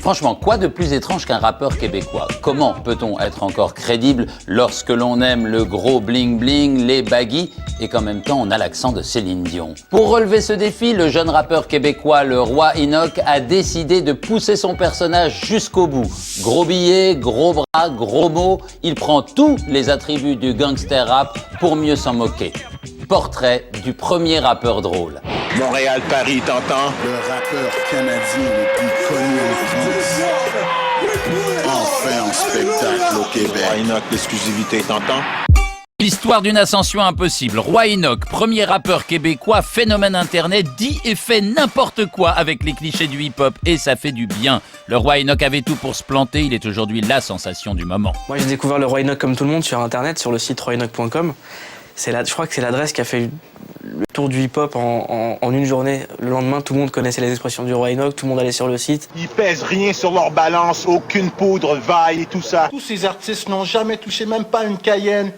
Franchement, quoi de plus étrange qu'un rappeur québécois? Comment peut-on être encore crédible lorsque l'on aime le gros bling-bling, les baggy et qu'en même temps on a l'accent de Céline Dion? Pour relever ce défi, le jeune rappeur québécois, le Roi Enoch, a décidé de pousser son personnage jusqu'au bout. Gros billets, gros bras, gros mots, il prend tous les attributs du gangster rap pour mieux s'en moquer. Portrait du premier rappeur drôle. Montréal, Paris, t'entends? Le rappeur canadien le plus connu en France. Enfin en spectacle au Québec. Roi Enoch, l'exclusivité, t'entends? L'histoire d'une ascension impossible. Roi Enoch, premier rappeur québécois, phénomène internet, dit et fait n'importe quoi avec les clichés du hip-hop et ça fait du bien. Le Roi Enoch avait tout pour se planter, il est aujourd'hui la sensation du moment. Moi j'ai découvert le Roi Enoch comme tout le monde sur internet, sur le site royenoch.com. Je crois que c'est l'adresse qui a fait le tour du hip-hop en une journée. Le lendemain, tout le monde connaissait les expressions du Roi Enoch, tout le monde allait sur le site. Ils pèsent rien sur leur balance, aucune poudre, vaille et tout ça. Tous ces artistes n'ont jamais touché même pas une Cayenne.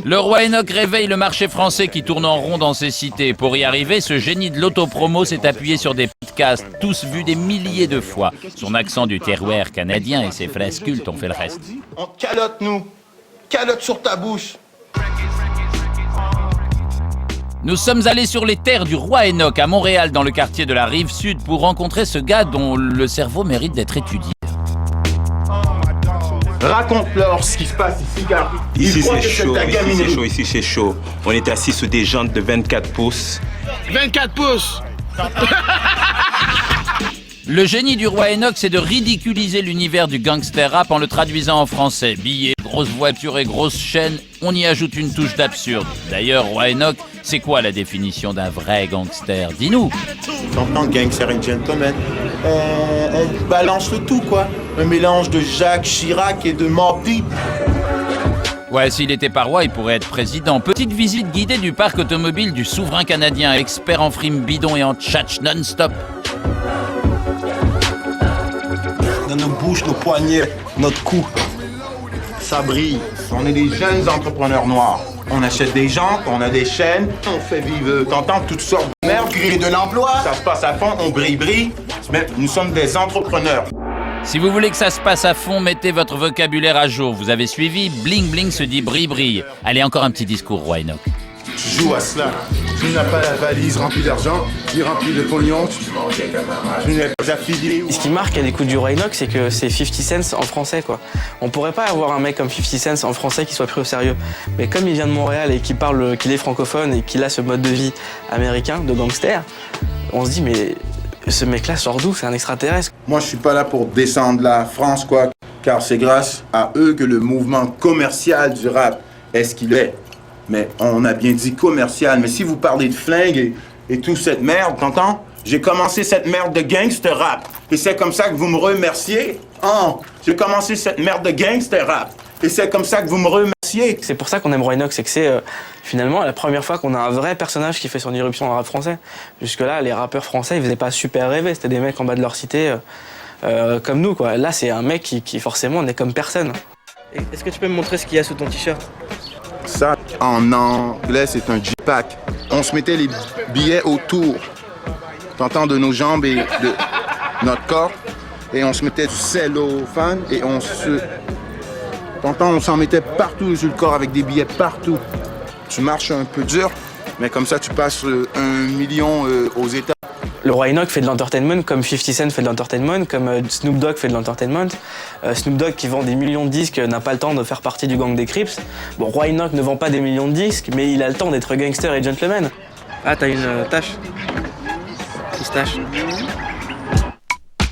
Le Roi Enoch réveille le marché français qui tourne en rond dans ses cités. Pour y arriver, ce génie de l'autopromo s'est appuyé sur des podcasts, tous vus des milliers de fois. Son accent du terroir canadien et ses phrases cultes ont fait le reste. On te calotte, nous. Calotte sur ta bouche. Nous sommes allés sur les terres du Roi Enoch à Montréal, dans le quartier de la Rive-Sud, pour rencontrer ce gars dont le cerveau mérite d'être étudié. Raconte-leur ce qui se passe ici, car ici c'est chaud, ici c'est chaud. On est assis sur des jantes de 24 pouces. 24 pouces! Le génie du Roi Enoch, c'est de ridiculiser l'univers du gangster rap en le traduisant en français. Billets, grosses voitures et grosses chaînes, on y ajoute une touche d'absurde. D'ailleurs, Roi Enoch, c'est quoi la définition d'un vrai gangster? Dis-nous. T'entends gangster and gentleman? On balance le tout, quoi. Un mélange de Jacques Chirac et de Mobb Deep. Ouais, s'il était pas roi, il pourrait être président. Petite visite guidée du parc automobile du souverain canadien, expert en frime bidon et en tchatch non-stop. Dans nos bouches, nos poignets, notre cou. Ça brille. On est des jeunes entrepreneurs noirs. On achète des jantes, on a des chaînes, on fait vivre, t'entends, toutes sortes de merde. Créer de l'emploi. Ça se passe à fond, on brille. Mais nous sommes des entrepreneurs. Si vous voulez que ça se passe à fond, mettez votre vocabulaire à jour. Vous avez suivi, bling bling se dit brille. Allez, encore un petit discours, Roi Enoch. Tu joues à cela. Tu n'as pas la valise remplie d'argent, ni remplie de pognon. Tu n'es pas affilié. Ce qui marque à l'écoute du Roi Enoch, c'est que c'est 50 Cent en français, quoi. On pourrait pas avoir un mec comme 50 Cent en français qui soit pris au sérieux. Mais comme il vient de Montréal et qu'il est francophone et qu'il a ce mode de vie américain, de gangster, on se dit, mais ce mec-là sort d'où? C'est un extraterrestre. Moi, je suis pas là pour descendre la France, quoi. Car c'est grâce à eux que le mouvement commercial du rap est ce qu'il est. Mais on a bien dit commercial. Mais si vous parlez de flingue et toute cette merde, t'entends? J'ai commencé cette merde de gangster rap. Et c'est comme ça que vous me remerciez? J'ai commencé cette merde de gangster rap. Et c'est comme ça que vous me remerciez? C'est pour ça qu'on aime Roi Enoch, c'est que c'est finalement la première fois qu'on a un vrai personnage qui fait son irruption dans le rap français. Jusque-là, les rappeurs français, ils faisaient pas super rêver. C'était des mecs en bas de leur cité, comme nous, quoi. Là, c'est un mec qui forcément n'est comme personne. Est-ce que tu peux me montrer ce qu'il y a sous ton t-shirt? Ça, en anglais, c'est un J-pack. On se mettait les billets autour, t'entends, de nos jambes et de notre corps. Et on se mettait du cellophane et t'entends, on s'en mettait partout sur le corps avec des billets partout. Tu marches un peu dur, mais comme ça, tu passes 1 million aux États. Le Roi Enoch fait de l'entertainment comme 50 Cent fait de l'entertainment, comme Snoop Dogg fait de l'entertainment. Snoop Dogg, qui vend des millions de disques, n'a pas le temps de faire partie du gang des Crips. Bon, Roi Enoch ne vend pas des millions de disques, mais il a le temps d'être gangster et gentleman. Ah, t'as une tache. Petite tache.